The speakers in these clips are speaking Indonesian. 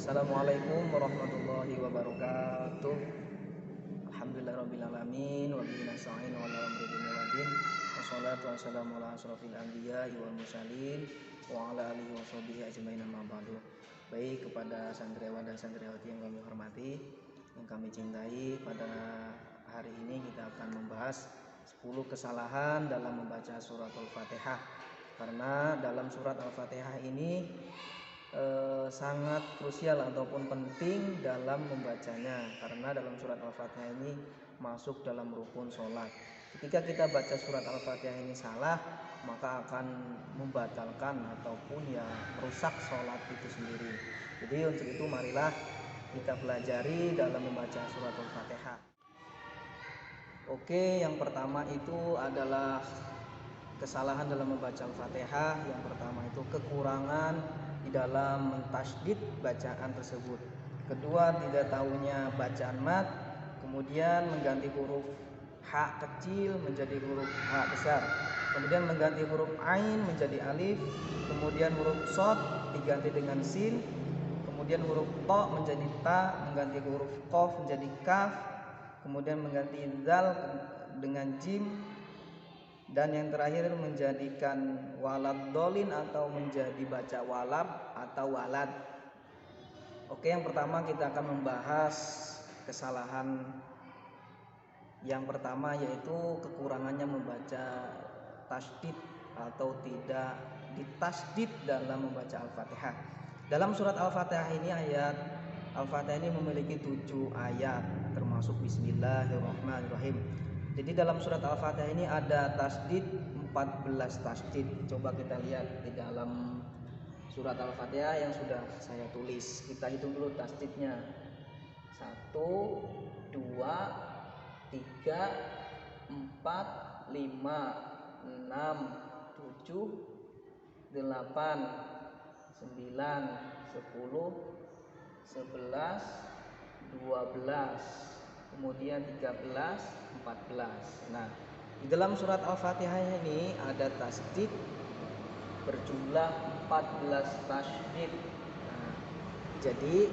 Assalamualaikum warahmatullahi wabarakatuh. Alhamdulillahirrabbilalamin. Wa bihi nasta'in wa ala amri dunya waddin. Wassalatu wassalamu ala asyrofil anbiya'i wal mursalin wa ala alihi wa sahbihi ajmain amma ba'du. Baik, kepada santriwan dan santriwati yang kami hormati, yang kami cintai, pada hari ini kita akan membahas 10 kesalahan dalam membaca surat Al-Fatihah. Karena dalam surat Al-Fatihah ini sangat krusial ataupun penting dalam membacanya, karena dalam surat Al-Fatihah ini masuk dalam rukun sholat. Ketika kita baca surat Al-Fatihah ini salah, maka akan membatalkan ataupun merusak sholat itu sendiri. Jadi untuk itu marilah kita pelajari dalam membaca surat Al-Fatihah. Oke, yang pertama itu adalah kesalahan dalam membaca Al-Fatihah. Yang pertama itu kekurangan di dalam mentasydid bacaan tersebut. Kedua, tidak tahunya bacaan mat, kemudian mengganti huruf H kecil menjadi huruf H besar, kemudian mengganti huruf Ain menjadi alif, kemudian huruf Shad diganti dengan sin, kemudian huruf Ta menjadi ta, mengganti huruf Qaf menjadi kaf, kemudian mengganti zal dengan jim, dan yang terakhir menjadikan walad dolin atau menjadi baca walad atau walad. Oke, yang pertama kita akan membahas kesalahan yang pertama, yaitu kekurangannya membaca tasydid atau tidak ditasydid dalam membaca Al-Fatihah. Dalam surat Al-Fatihah ini, ayat Al-Fatihah ini memiliki 7 ayat termasuk Bismillahirrahmanirrahim. Jadi dalam surat Al-Fatihah ini ada tasydid 14 tasydid. Coba kita lihat di dalam surat Al-Fatihah yang sudah saya tulis. Kita hitung dulu tasydidnya. 1, 2, 3, 4, 5, 6, 7, 8, 9, 10, 11, 12, kemudian 13, 14. Nah, di dalam surat Al-Fatihah ini ada tasydid berjumlah 14 tasydid. Nah, jadi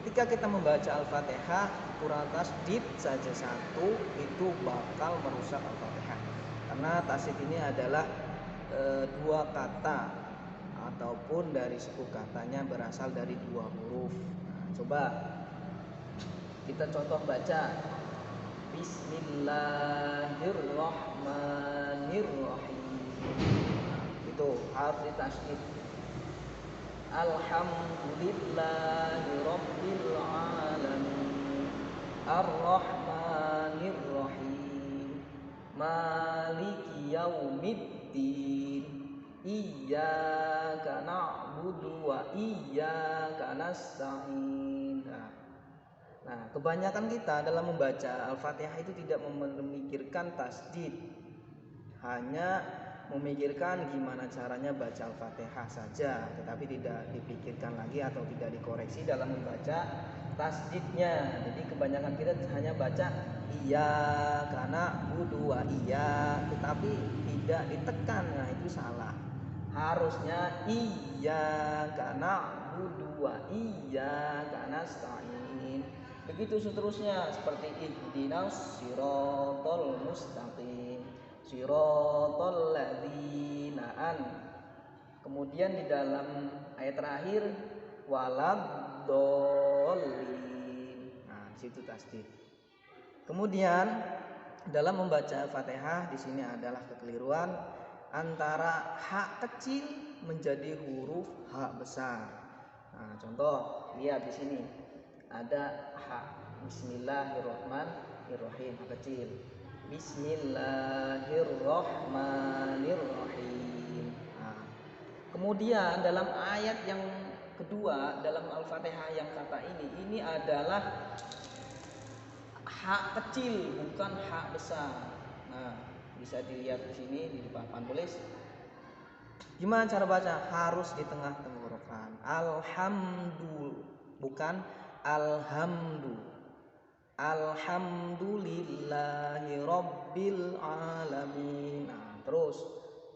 ketika kita membaca Al-Fatihah kurang tasydid saja satu, itu bakal merusak Al-Fatihah. Karena tasydid ini adalah dua kata ataupun dari suku katanya berasal dari 2 huruf. Nah, coba kita contoh baca Bismillahirrahmanirrahim. Itu harus ditasydid. Alhamdulillahirabbil alamin. Arrahmanirrahim. Maliki yaumiddin. Iyyaka na'budu wa iyyaka nasta'in. Nah, kebanyakan kita dalam membaca Al-Fatihah itu tidak memikirkan tasydid, hanya memikirkan gimana caranya baca Al-Fatihah saja, tetapi tidak dipikirkan lagi atau tidak dikoreksi dalam membaca tasydidnya. Jadi kebanyakan kita hanya baca iyyaka na'budu wa tetapi tidak ditekan. Nah, itu salah. Harusnya iyyaka na'budu wa iyyaka nasta'in. Begitu seterusnya, seperti ihdinas siratal mustaqim, siratal ladzina kemudian di dalam ayat terakhir waladdallin. Nah, di situ tasydid. Kemudian dalam membaca Al-Fatihah di sini adalah kekeliruan antara H kecil menjadi huruf H besar. Nah, contoh lihat di sini ada H, Bismillahirrahmanirrahim, H kecil. Bismillahirrahmanirrahim. Nah, kemudian dalam ayat yang kedua dalam Al-Fatihah yang kata ini adalah H kecil bukan H besar. Nah, bisa dilihat di sini di papan tulis. Gimana cara baca? Harus di tengah tenggorokan. Alhamdulillah, bukan alhamdu. Alhamdulillahi rabbil alamin. Nah, terus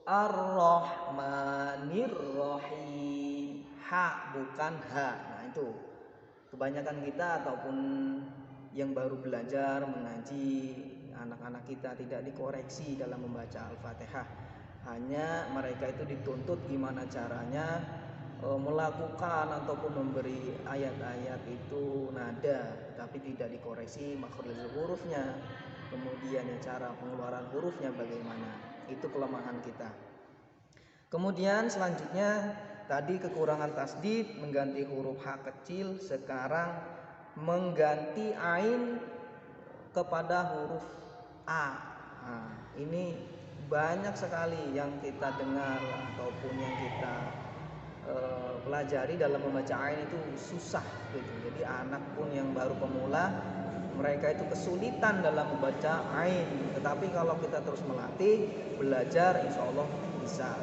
ar-rahmanir rahim. Ha bukan ha. Nah, itu. kebanyakan kita ataupun yang baru belajar mengaji, anak-anak kita tidak dikoreksi dalam membaca Al-Fatihah. Hanya mereka itu dituntut gimana caranya melakukan ataupun memberi ayat-ayat itu nada, tapi tidak dikoreksi makhraj hurufnya, kemudian cara pengeluaran hurufnya bagaimana. Itu kelemahan kita. Kemudian selanjutnya tadi kekurangan tasdid mengganti huruf H kecil, sekarang mengganti ain kepada huruf A. Nah, ini banyak sekali yang kita dengar ataupun yang kita pelajari dalam membaca ain itu susah gitu. Jadi anak pun yang baru pemula mereka itu kesulitan dalam membaca ain. Tetapi kalau kita terus melatih, belajar, insya Allah bisa.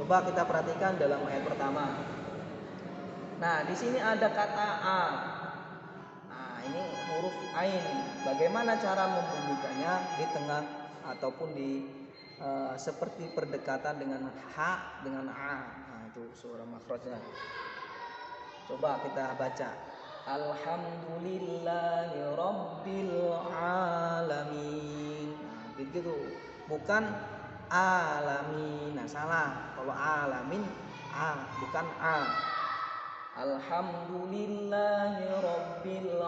Coba kita perhatikan dalam ayat pertama. Nah, di sini ada kata A. Nah, ini huruf ain. Bagaimana cara membunyikannya di tengah ataupun di seperti perdekatan dengan H dengan A. Nah, itu suara makhrajnya. Coba kita baca. Alhamdulillahi rabbil alamin. Nah, begitu. Bukan alamin. Nah, salah. Kalau alamin A, bukan A. Alhamdulillahi rabbil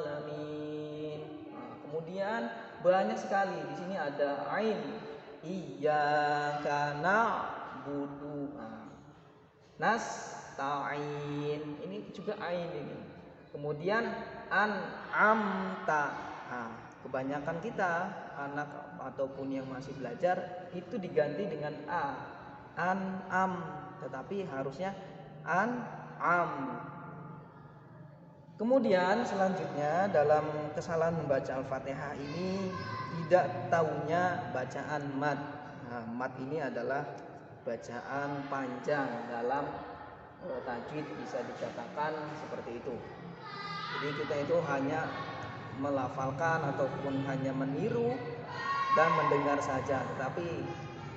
alamin. Nah, kemudian banyak sekali di sini ada ain. Iyyaka na'budu. Nasta'in. Ini juga ain ini. Kemudian an'amta. Nah, kebanyakan kita anak ataupun yang masih belajar itu diganti dengan A. An'am, tetapi harusnya an'am. Kemudian selanjutnya dalam kesalahan membaca Al-Fatihah ini tidak tahunya bacaan mad. Nah, mad ini adalah bacaan panjang dalam tajwid, bisa dikatakan seperti itu. Jadi kita itu hanya melafalkan ataupun hanya meniru dan mendengar saja. Tetapi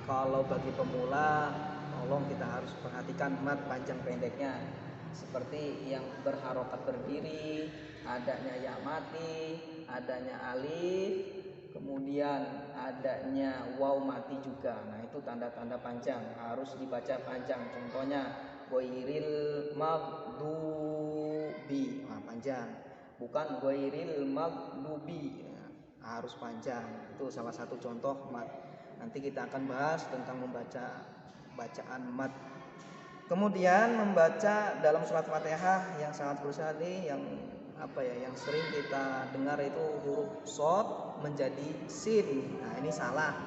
kalau bagi pemula, tolong kita harus perhatikan mad panjang pendeknya. Seperti yang berharokat berdiri, adanya ya mati, adanya alif, kemudian adanya waw mati juga. Nah, itu tanda-tanda panjang, harus dibaca panjang. Contohnya ghairil maghdubi, nah, panjang. Bukan ghairil maghdubi, nah, harus panjang. Itu salah satu contoh mad. Nanti kita akan bahas tentang membaca bacaan mad. Kemudian membaca dalam surat Fatihah yang sangat berusaha yang yang sering kita dengar itu huruf shad menjadi sin. Nah, ini salah.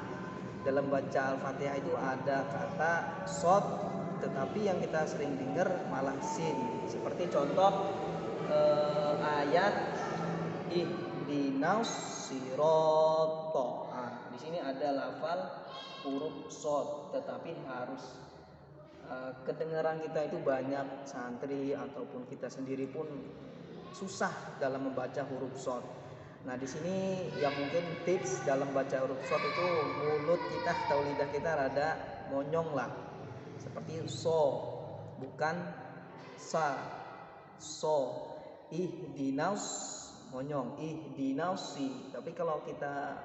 Dalam baca Al-Fatihah itu ada kata shad, tetapi yang kita sering dengar malah sin. Seperti contoh ayat ihdinas sirata. Nah, di sini ada lafal huruf shad, tetapi harus kedengaran kita itu banyak santri ataupun kita sendiri pun susah dalam membaca huruf shad. Nah, di sini yang mungkin tips dalam baca huruf shad itu mulut kita atau lidah kita rada monyong lah. Seperti so, bukan sa. So, ihdinas monyong, ihdinas si. Tapi kalau kita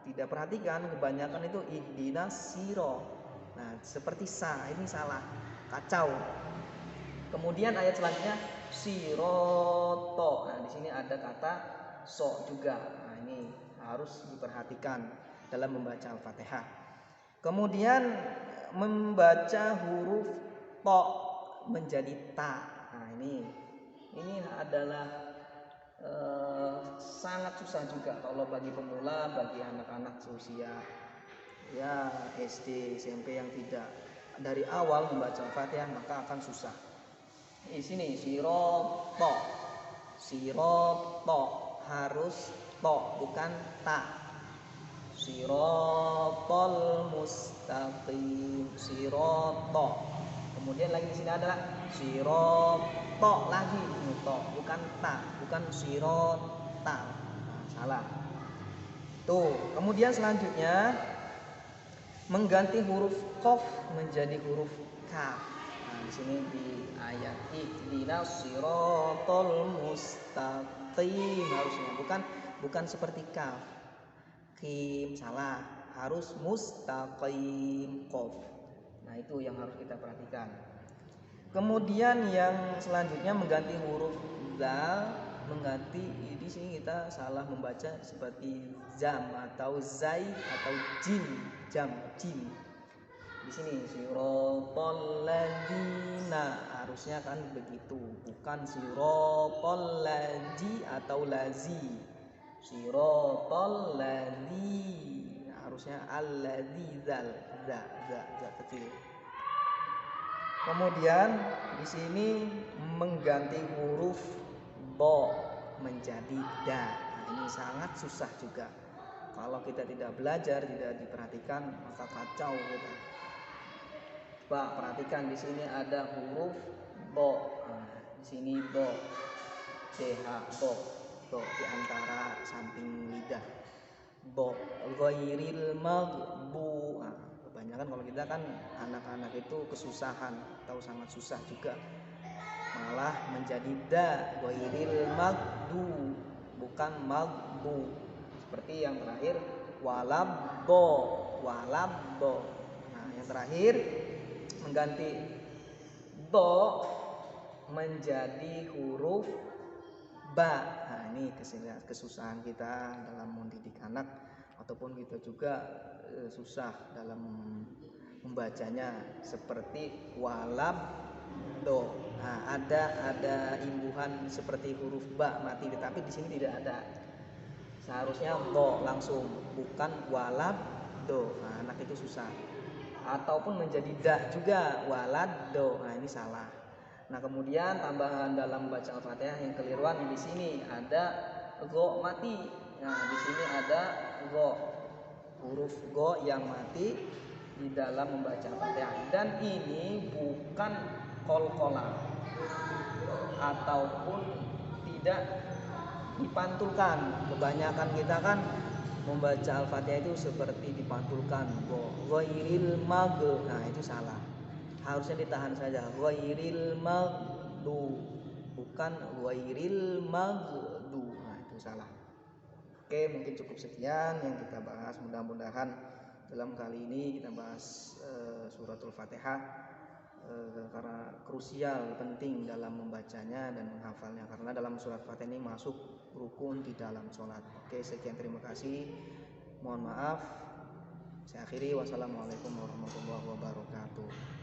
tidak perhatikan, kebanyakan itu ihdinas siro. Nah, seperti sa, ini salah, kacau. Kemudian ayat selanjutnya siroto. Nah, di sini ada kata so juga. Nah, ini harus diperhatikan dalam membaca Al-Fatihah. Kemudian membaca huruf to menjadi ta. Nah, ini adalah sangat susah juga kalau bagi pemula, bagi anak-anak seusia ya SD, SMP yang tidak dari awal membaca Al-Fatihah, maka akan susah. Di sini siroto harus to, bukan ta. Sirotol mustaqim, siroto. Kemudian lagi di sini adalah siroto lagi, to, bukan ta, bukan sirota. Nah, salah. Tuh, kemudian selanjutnya mengganti huruf qaf menjadi huruf kaf. Nah, di sini di ayat ihdinas siratal mustaqim harusnya, bukan seperti kaf. Kim salah, harus mustaqim qaf. Nah, itu yang harus kita perhatikan. Kemudian yang selanjutnya mengganti huruf zal, mengganti di sini kita salah membaca seperti zam atau zai atau jim, jam, jim. Di sini siratal ladzina harusnya kan begitu, bukan siratal ladzi atau lazi. Siratal ladzi harusnya alladzi zal kecil. Kemudian di sini mengganti huruf bo menjadi da. Nah, ini sangat susah juga. Kalau kita tidak belajar, tidak diperhatikan, maka kacau kita. Coba perhatikan di sini ada huruf bo. Nah, di sini bo, th, bo di antara samping lidah. Bo, ghairil maghbu. Nah, kebanyakan kalau kita kan anak-anak itu kesusahan atau sangat susah juga, malah menjadi da, ghairil maghdu, bukan maghbu. Seperti yang terakhir walabbo. Nah, yang terakhir mengganti bo menjadi huruf ba. Nah, ini kesusahan kita dalam mendidik anak, ataupun kita juga susah dalam membacanya, seperti walabdo. Nah, ada imbuhan seperti huruf ba mati, tetapi di sini tidak ada. Seharusnya bo langsung, bukan walabdo. Nah, anak itu susah. Ataupun menjadi da juga, waladdo. Nah, ini salah. Nah, kemudian tambahan dalam baca Al-Fatihah yang keliruan di sini ada go mati. Nah, di sini ada go, huruf go yang mati di dalam membaca Al-Fatihah, dan ini bukan qalqalah ataupun tidak dipantulkan. Kebanyakan kita kan membaca Al-Fatihah itu seperti dipantulkan, ghairil magh. Nah, itu salah. Harusnya ditahan saja, ghairil maghdu, bukan ghairil maghdu. Nah, itu salah. Oke, mungkin cukup sekian yang kita bahas. Mudah-mudahan dalam kali ini kita bahas suratul Fatihah karena krusial, penting dalam membacanya dan menghafalnya, karena dalam surat Fatihah ini masuk rukun di dalam sholat. Oke, sekian, terima kasih, mohon maaf, saya akhiri. Wassalamualaikum warahmatullahi wabarakatuh.